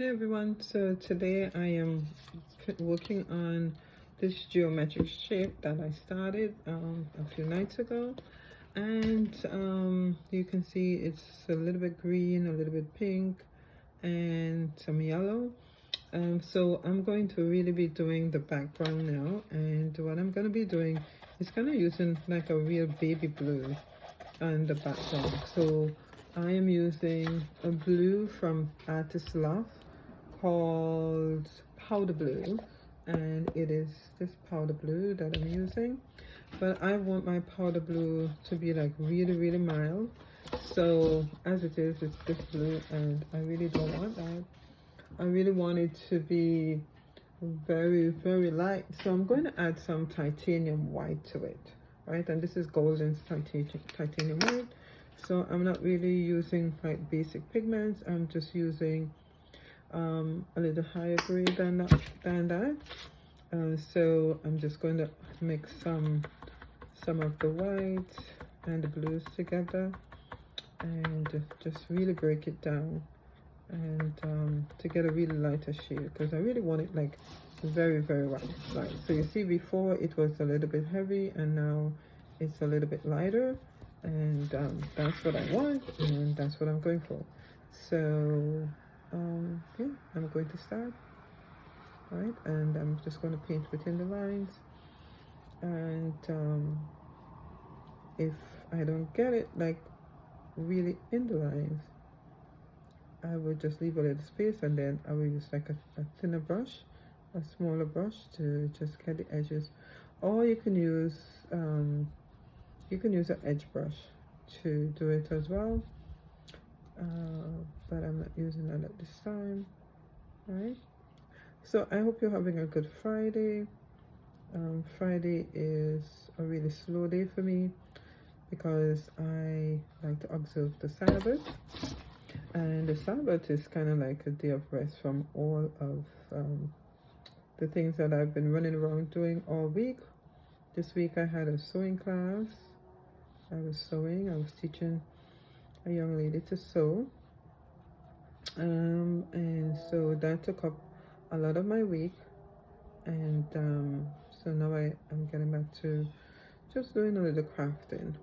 Hey everyone, so today I am working on this geometric shape that I started a few nights ago, and you can see it's a little bit green, a little bit pink, and some yellow. So I'm going to really be doing the background now, and what I'm going to be doing is kind of using like a real baby blue on the background. So I am using a blue from Artist Loft called powder blue, and it is this powder blue that I'm using, but I want my powder blue to be like really mild. So as it is, it's this blue, and I really don't want that. I really want it to be very light, so I'm going to add some titanium white to it, right? And this is golden titanium white. So I'm not really using like basic pigments. I'm just using a little higher grade than that. So I'm just going to mix some of the whites and the blues together, and just really break it down, and to get a really lighter shade, because I really want it like very light. So you see, before it was a little bit heavy, and now it's a little bit lighter, and that's what I want, and that's what I'm going for. So yeah, I'm going to start, right? And I'm just going to paint within the lines, and if I don't get it like really in the lines, I would just leave a little space, and then I will use like a thinner brush, a smaller brush, to just get the edges. Or you can use an edge brush to do it as well, but I'm not using that at this time. All right, so I hope you're having a good Friday. Friday is a really slow day for me because I like to observe the Sabbath, and the Sabbath is kind of like a day of rest from all of the things that I've been running around doing all week. This week I had a sewing class. I was teaching a young lady to sew, and so that took up a lot of my week, and so now I'm getting back to just doing a little crafting.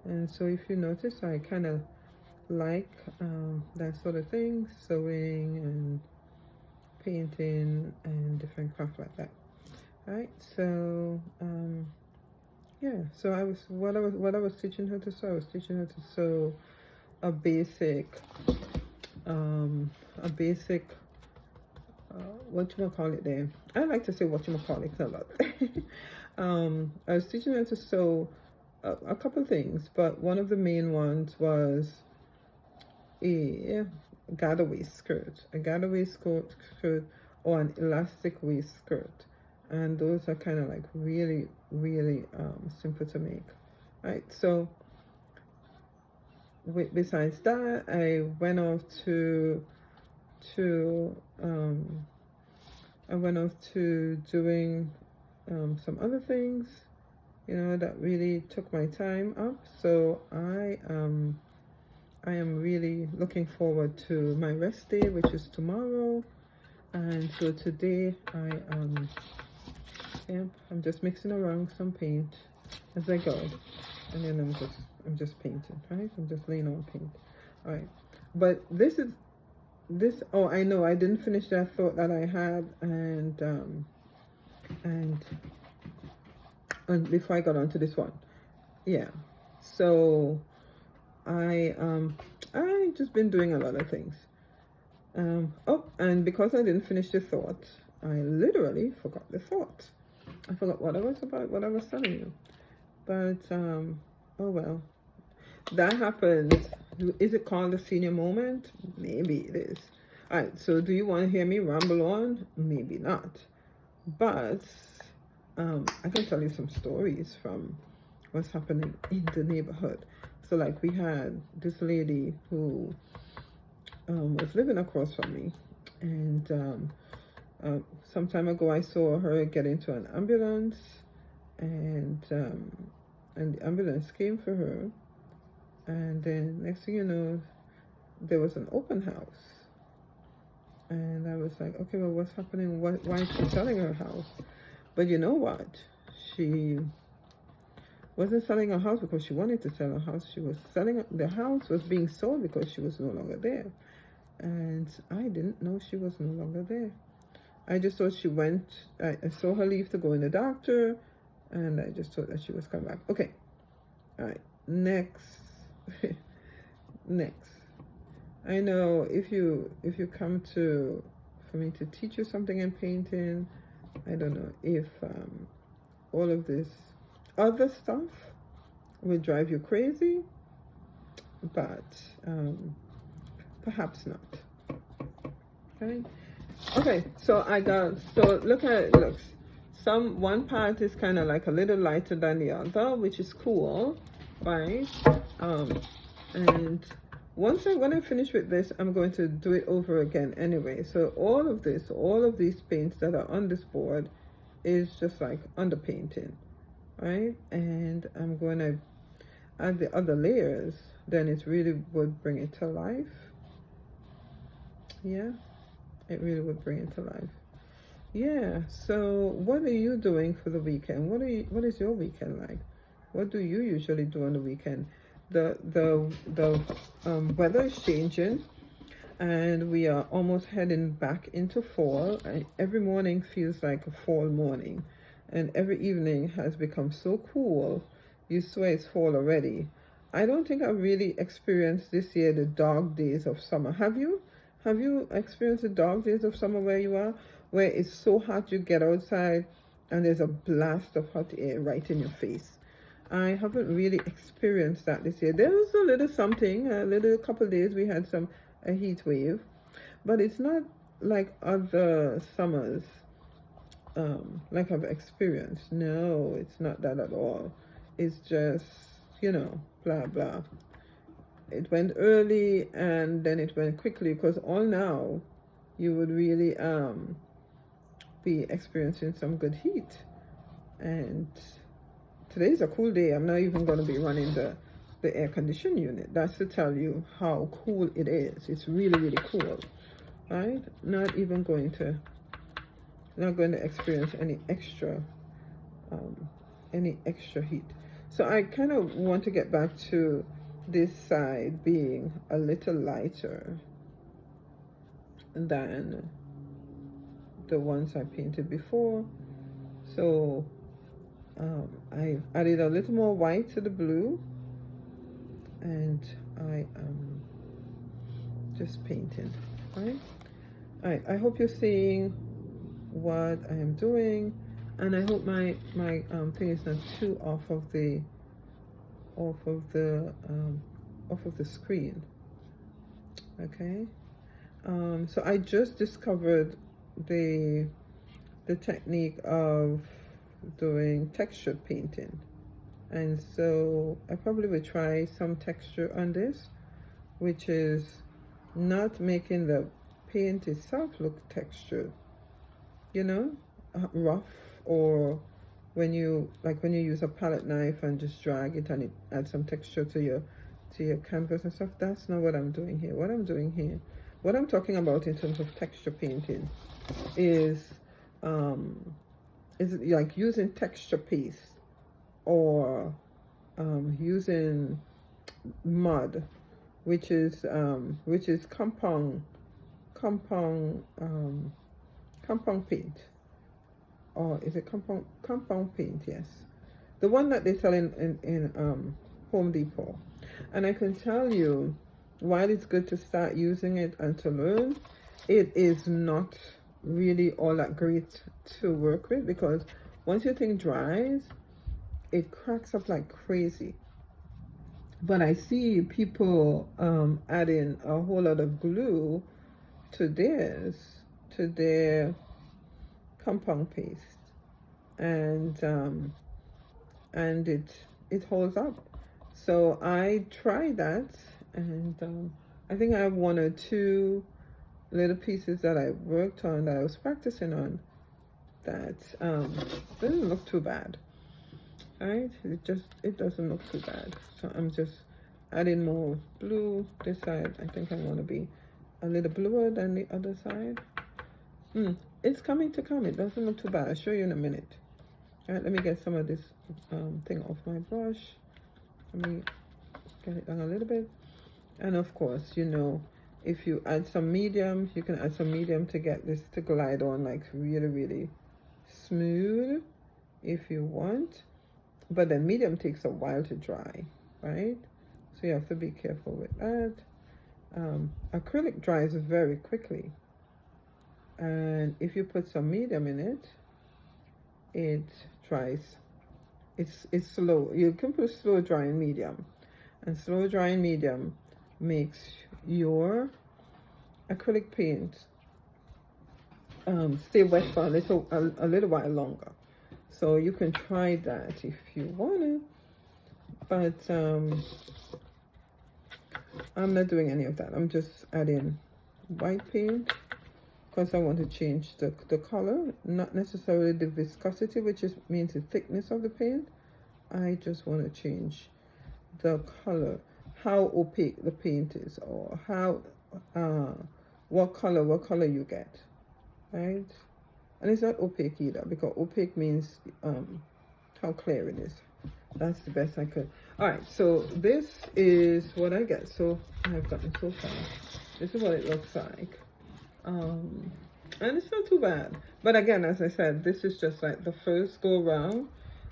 And so if you notice, I kind of like that sort of thing, sewing and painting and different craft like that. Right, so yeah, so what I was teaching her to sew. I was teaching her to sew a basic a basic what you call it there. I like to say what you call it a lot. I was teaching her to sew a couple things, but one of the main ones was a gather waist skirt, or an elastic waist skirt, and those are kind of like really simple to make, right? So besides that, I went off to doing some other things, that really took my time up. So I am really looking forward to my rest day, which is tomorrow. And so today I'm just mixing around some paint as I go, and then I'm just painting, right? I'm just laying on paint. All right, but oh, I know I didn't finish that thought that I had, and before I got onto this one, yeah. So I just been doing a lot of things. Oh, and because I didn't finish the thought, I literally forgot the thought. I forgot what I was telling you. But oh well, that happens. Is it called a senior moment? Maybe it is. All right, so do you want to hear me ramble on? Maybe not. But I can tell you some stories from what's happening in the neighborhood. So like, we had this lady who was living across from me, and some time ago I saw her get into an ambulance, and the ambulance came for her, and then next thing you know, there was an open house, and was like, okay, well, what's happening? Why is she selling her house? But you know what? She wasn't selling her house because she wanted to sell her house. She was selling, the house was being sold because she was no longer there. And I didn't know she was no longer there. I just thought she went, I saw her leave to go in the doctor, and I just thought that she was coming back. Okay. All right. Next. Next. I know if you come to, for me to teach you something in painting, I don't know if all of this other stuff will drive you crazy, but perhaps not. Okay, so look at it. Looks, one part is kind of like a little lighter than the other, which is cool, right? And when I finish with this, I'm going to do it over again anyway. So all of these paints that are on this board is just like underpainting, right? And I'm going to add the other layers, then it really would bring it to life. Yeah, it really would bring it to life. Yeah, so what are you doing for the weekend? What is your weekend like? What do you usually do on the weekend? The weather is changing, and we are almost heading back into fall. Every morning feels like a fall morning, and every evening has become so cool, you swear it's fall already. I don't think I've really experienced this year the dog days of summer. Have you? Have you experienced the dog days of summer where you are? Where it's so hot you get outside and there's a blast of hot air right in your face. I haven't really experienced that this year. There was a little something, a couple of days we had a heat wave, but it's not like other summers like I've experienced. No, it's not that at all. It's just, blah, blah. It went early and then it went quickly, because all now you would really be experiencing some good heat. And today's a cool day. I'm not even going to be running the air conditioning unit. That's to tell you how cool it is. It's really, really cool, right? Not going to experience any extra heat. So I kind of want to get back to this side being a little lighter than the ones I painted before. So I added a little more white to the blue, and I am just painting. Right? I hope you're seeing what I am doing, and I hope my thing is not too off of the screen. Okay. So I just discovered the technique of doing textured painting, and so I probably will try some texture on this, which is not making the paint itself look textured, rough, or when you use a palette knife and just drag it and it adds some texture to your canvas and stuff. That's not what I'm doing here. What I'm talking about in terms of texture painting is like using texture paste, or using mud, which is compound paint, or is it compound paint? Yes, the one that they sell in Home Depot. And I can tell you, while it's good to start using it and to learn, it is not really all that great to work with, because once your thing dries, it cracks up like crazy. But I see people adding a whole lot of glue to their compound paste, and it holds up. So I tried that, and I think I have one or two little pieces that I worked on, that I was practicing on, that doesn't look too bad. Right? It doesn't look too bad. So I'm just adding more blue. This side, I think I want to be a little bluer than the other side. It's coming to come. It doesn't look too bad. I'll show you in a minute. All right, let me get some of this thing off my brush. Let me get it down a little bit. And of course, you know, if you add some medium, you can add some medium to get this to glide on like really, really smooth if you want. But then medium takes a while to dry, right? So you have to be careful with that. Acrylic dries very quickly. And if you put some medium in it, it dries. It's slow. You can put slow drying medium. And slow drying medium makes your acrylic paint stay wet for a little while longer. So you can try that if you want to, but I'm not doing any of that. I'm just adding white paint because I want to change the color, not necessarily the viscosity, which means the thickness of the paint. I just want to change the color, how opaque the paint is, or how what color you get, right? And it's not opaque either, because opaque means how clear it is. That's the best I could. All right, so this is what I get. So I've gotten so far. This is what it looks like. And it's not too bad. But again, as I said, this is just like the first go round.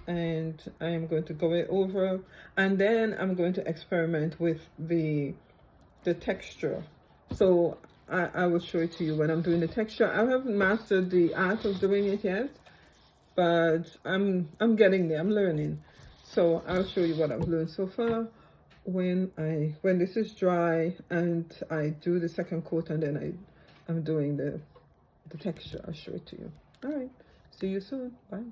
And I am going to go it over. And then I'm going to experiment with the texture. So I will show it to you when I'm doing the texture. I haven't mastered the art of doing it yet, but I'm getting there. I'm learning. So I'll show you what I've learned so far when this is dry and I do the second coat, and then I'm doing the texture. I'll show it to you. All right. See you soon. Bye.